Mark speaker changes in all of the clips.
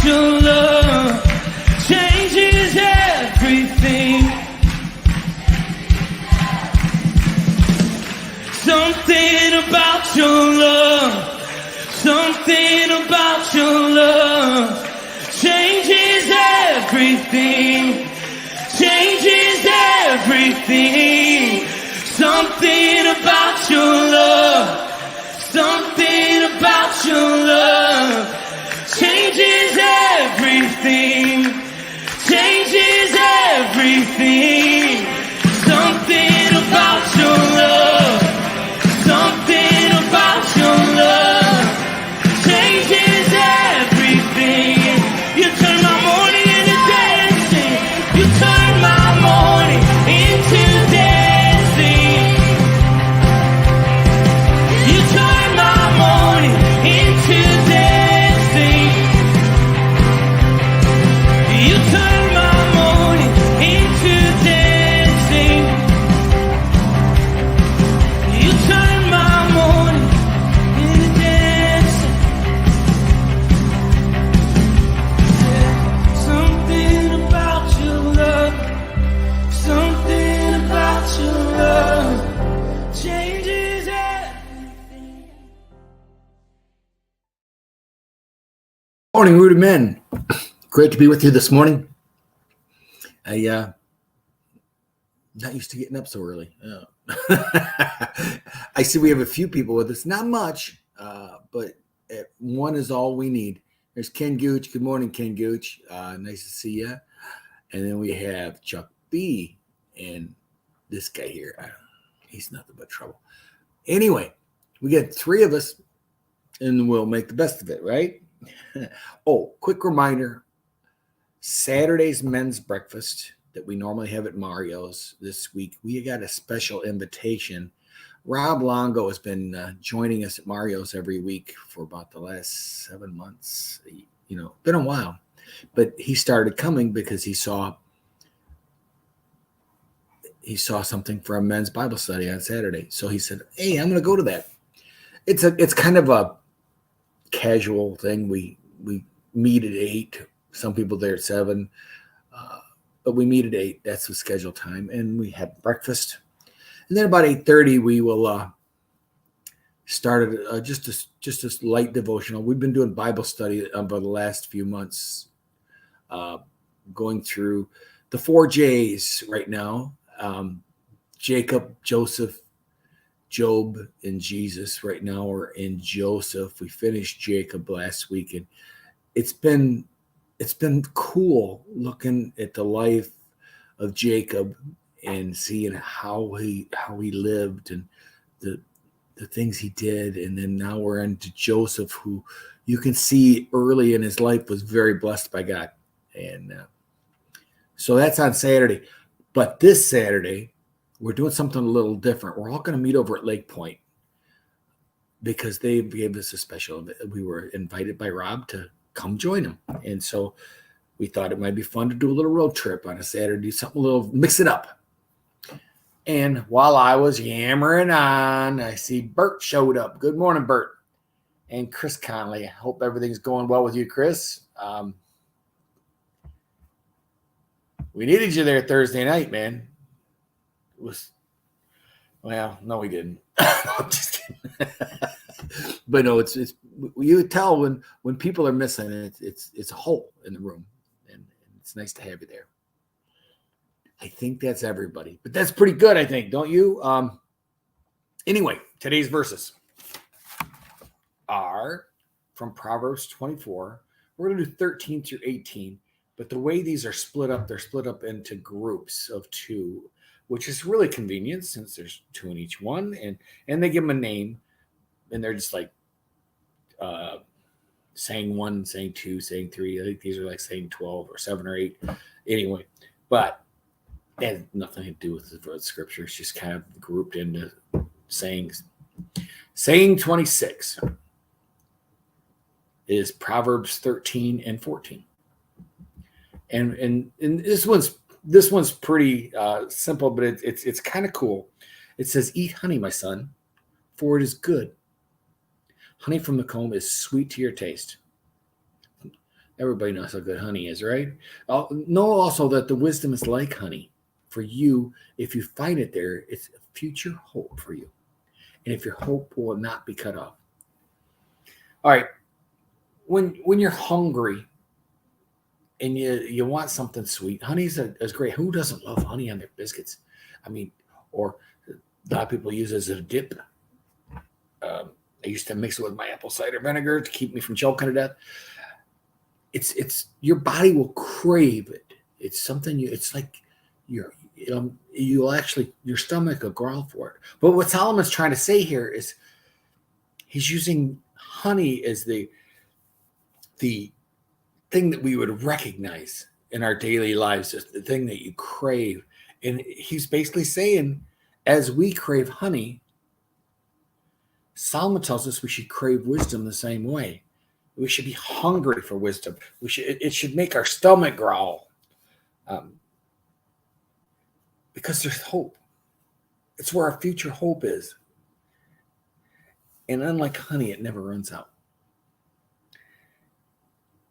Speaker 1: your love changes everything. Something about your love, something about your love changes everything, changes everything. Something about your love, something about your love changes everything, changes everything. Something about your love, something about your love changes everything. You turn my morning into dancing. You turn my morning into dancing. You turn my morning into dancing. You turn my morning into dancing. You turn my morning into dancing. Something about your love, something about your love changes everything.
Speaker 2: Morning, Rooted Men. Great to be with you this morning. Not used to getting up so early. I see we have a few people with us. Not much, but one is all we need. There's Ken Gooch. Good morning, Ken Gooch. Nice to see you. And then we have Chuck B. And this guy here. He's nothing but trouble. Anyway, we got three of us, and we'll make the best of it, right? Oh, quick reminder. Saturday's men's breakfast that we normally have at Mario's this week, we got a special invitation. Rob Longo has been joining us at Mario's every week for about the last 7 months. Been a while. But he started coming because he saw something for a men's Bible study on Saturday. So he said, hey, I'm going to go to that. It's kind of a casual thing. We meet at 8. Some people there at 7, but we meet at 8. That's the scheduled time, and we have breakfast. And then about 8:30, we will start just a light devotional. We've been doing Bible study over the last few months, going through the 4 J's right now: Jacob, Joseph, Job, and Jesus. Right now, we're in Joseph. We finished Jacob last week, and it's been cool looking at the life of Jacob and seeing how he lived and the things he did. And then now we're into Joseph, who you can see early in his life was very blessed by God. And so that's on Saturday. But this Saturday, we're doing something a little different. We're all going to meet over at Lake Point because they gave us a special. We were invited by Rob to come join them. And so we thought it might be fun to do a little road trip on a Saturday, something a little, mix it up. And while I was yammering on, I see Bert showed up. Good morning, Bert. And Chris Conley. I hope everything's going well with you, Chris. We needed you there Thursday night, man. No, we didn't. I'm just kidding. But no, it's you tell when people are missing, it's a hole in the room, and it's nice to have you there. I think that's everybody, but that's pretty good, I think, don't you? Anyway, today's verses are from Proverbs 24. We're going to do 13 through 18, but the way these are split up, they're split up into groups of 2, which is really convenient since there's 2 in each one, and they give them a name, and they're just like saying 1, saying 2, saying 3. I think these are like saying 12 or 7 or 8. Anyway, but it has nothing to do with the scripture. It's just kind of grouped into sayings. Saying 26 is Proverbs 13 and 14. And this one's pretty simple, but it's kind of cool. It says, "Eat honey, my son, for it is good. Honey from the comb is sweet to your taste. Everybody knows how good honey is, right? Know also that the wisdom is like honey. For you, if you find it there, it's a future hope for you. And if your hope will not be cut off. All right. When you're hungry and you want something sweet, honey's is great. Who doesn't love honey on their biscuits? I mean, or a lot of people use it as a dip. I used to mix it with my apple cider vinegar to keep me from choking to death. It's your body will crave it. It's something it's like you'll actually, your stomach will growl for it. But what Solomon's trying to say here is he's using honey as the thing that we would recognize in our daily lives, as the thing that you crave. And he's basically saying, as we crave honey, Solomon tells us we should crave wisdom the same way. We should be hungry for wisdom. It should make our stomach growl. Because there's hope. It's where our future hope is. And unlike honey, it never runs out.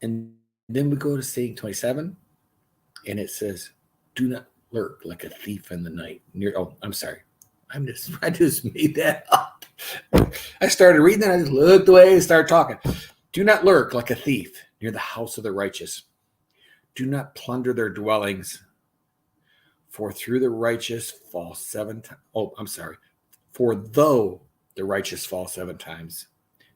Speaker 2: And then we go to saying 27, and it says, do not lurk like a thief in the night. I'm sorry. I just made that up. I started reading that. I just looked away and started talking. Do not lurk like a thief near the house of the righteous. Do not plunder their dwellings. For through the righteous fall 7 times. Oh, I'm sorry. For though the righteous fall 7 times,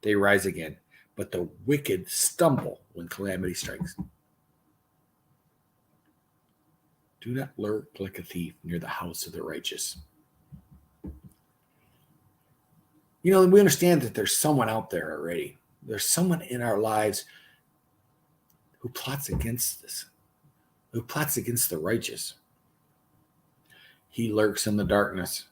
Speaker 2: they rise again. But the wicked stumble when calamity strikes. Do not lurk like a thief near the house of the righteous. You know, we understand that there's someone out there already. There's someone in our lives who plots against us, who plots against the righteous. He lurks in the darkness,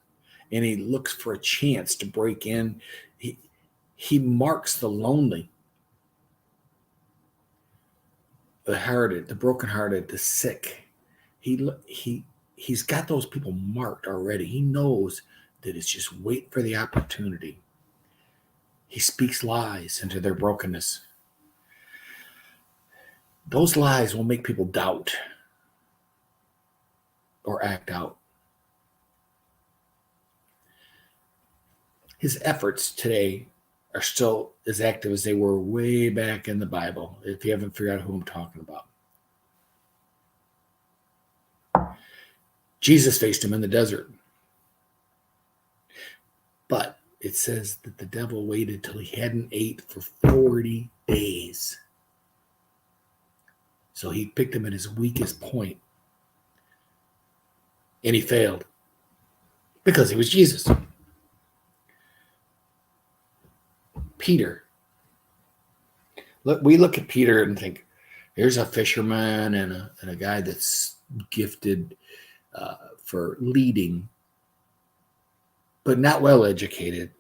Speaker 2: and he looks for a chance to break in. He marks the lonely, the hearted, the brokenhearted, the sick. He's got those people marked already. He knows that it's just wait for the opportunity. He speaks lies into their brokenness. Those lies will make people doubt or act out. His efforts today are still as active as they were way back in the Bible, if you haven't figured out who I'm talking about. Jesus faced him in the desert. But it says that the devil waited till he hadn't ate for 40 days. So he picked him at his weakest point. And he failed. Because he was Jesus. Peter. We look at Peter and think, here's a fisherman and a guy that's gifted for leading, but not well educated,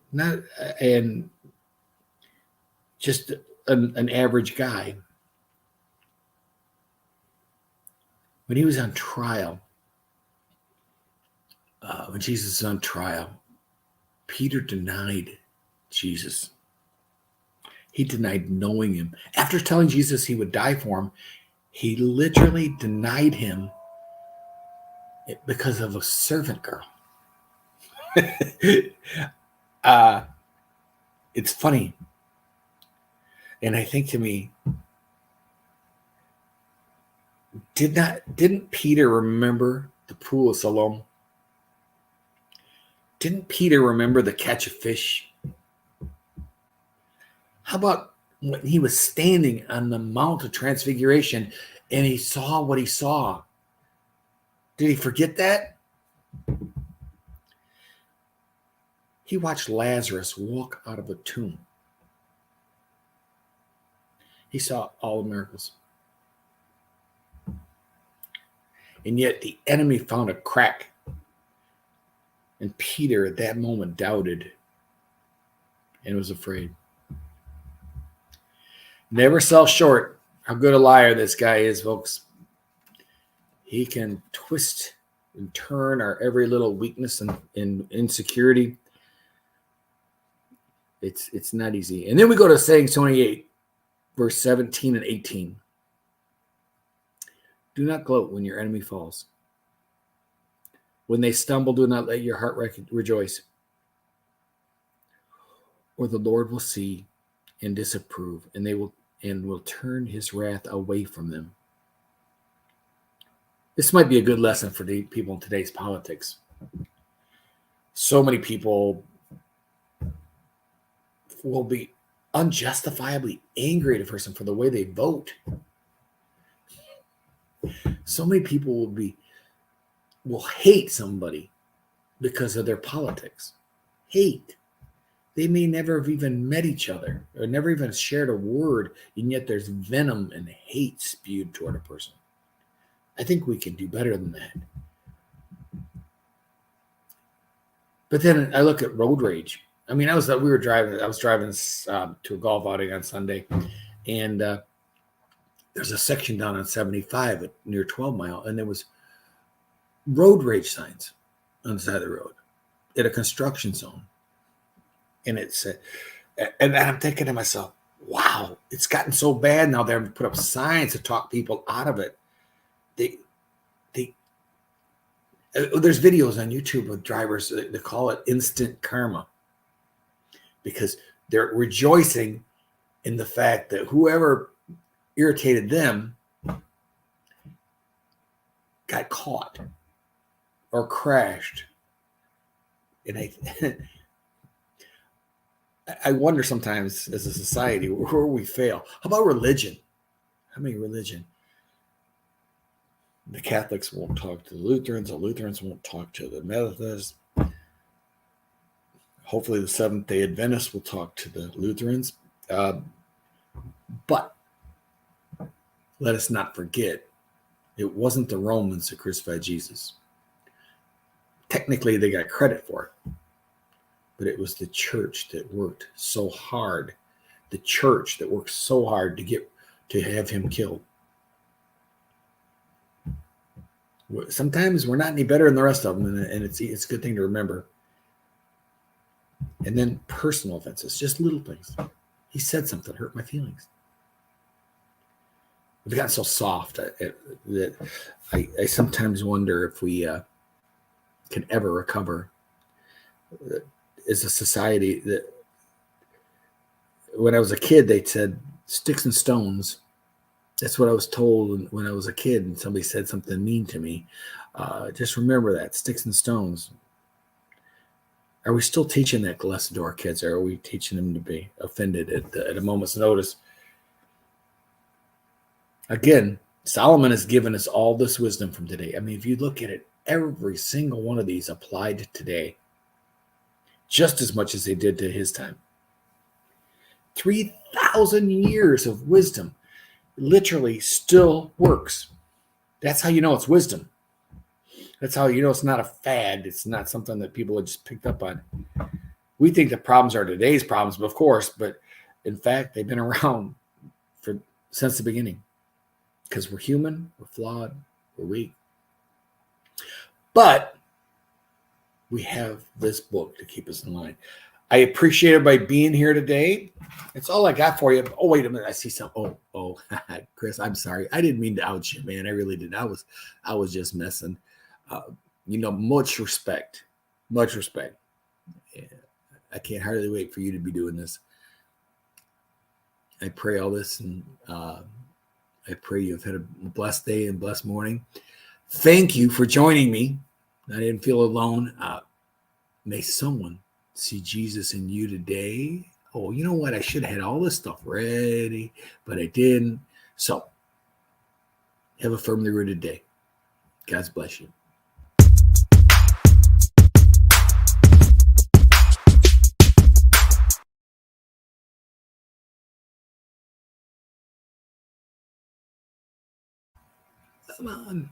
Speaker 2: and just an average guy. When he was on trial, when Jesus was on trial, Peter denied Jesus. He denied knowing him. After telling Jesus he would die for him, he literally denied him because of a servant girl. It's funny. And I think to me, didn't Peter remember the pool of Siloam? Didn't Peter remember the catch of fish? How about when he was standing on the Mount of Transfiguration and he saw what he saw? Did he forget that? He watched Lazarus walk out of a tomb. He saw all the miracles. And yet the enemy found a crack. And Peter at that moment doubted and was afraid. Never sell short how good a liar this guy is, folks. He can twist and turn our every little weakness and insecurity. It's not easy. And then we go to saying 28, verse 17 and 18. Do not gloat when your enemy falls. When they stumble, do not let your heart rejoice. Or the Lord will see and disapprove, and will turn his wrath away from them. This might be a good lesson for the people in today's politics. So many people will be unjustifiably angry at a person for the way they vote. So many people will hate somebody because of their politics. Hate. They may never have even met each other or never even shared a word, and yet there's venom and hate spewed toward a person. I think we can do better than that. But then I look at road rage. I mean, I was driving to a golf outing on Sunday, and there's a section down on 75 near 12 Mile, and there was road rage signs on the side of the road at a construction zone. And it said, and I'm thinking to myself, wow, it's gotten so bad now. They're put up signs to talk people out of it. There's videos on YouTube of drivers, they call it instant karma, because they're rejoicing in the fact that whoever irritated them got caught or crashed. And I wonder sometimes as a society where we fail. How about religion? How many religion? The Catholics won't talk to the Lutherans won't talk to the Methodists. Hopefully the Seventh-day Adventists will talk to the Lutherans. But let us not forget, it wasn't the Romans who crucified Jesus. Technically, they got credit for it. But it was the church that worked so hard. The church that worked so hard to have him killed. Sometimes we're not any better than the rest of them, and it's a good thing to remember. And then personal offenses, just little things. He said something that hurt my feelings. We've gotten so soft that I sometimes wonder if we can ever recover as a society. That when I was a kid, they said sticks and stones. That's what I was told when I was a kid and somebody said something mean to me. Just remember that, sticks and stones. Are we still teaching that lesson to our kids, or are we teaching them to be offended at a moment's notice? Again, Solomon has given us all this wisdom from today. I mean, if you look at it, every single one of these applied to today just as much as they did to his time. 3,000 years of wisdom literally still works. That's how you know it's wisdom. That's how you know it's not a fad. It's not something that people have just picked up on. We think the problems are today's problems, of course, but in fact, they've been around since the beginning. Because we're human, we're flawed, we're weak. But we have this book to keep us in line. I appreciate everybody being here today. That's all I got for you. Oh, wait a minute. I see something. Oh, Chris, I'm sorry. I didn't mean to out you, man. I really didn't. I was just messing. Much respect. Much respect. Yeah, I can't hardly wait for you to be doing this. I pray all this, and I pray you've had a blessed day and blessed morning. Thank you for joining me. I didn't feel alone. May someone see Jesus in you today. Oh, you know what? I should have had all this stuff ready, but I didn't. So, have a firmly rooted day. God bless you. Come on.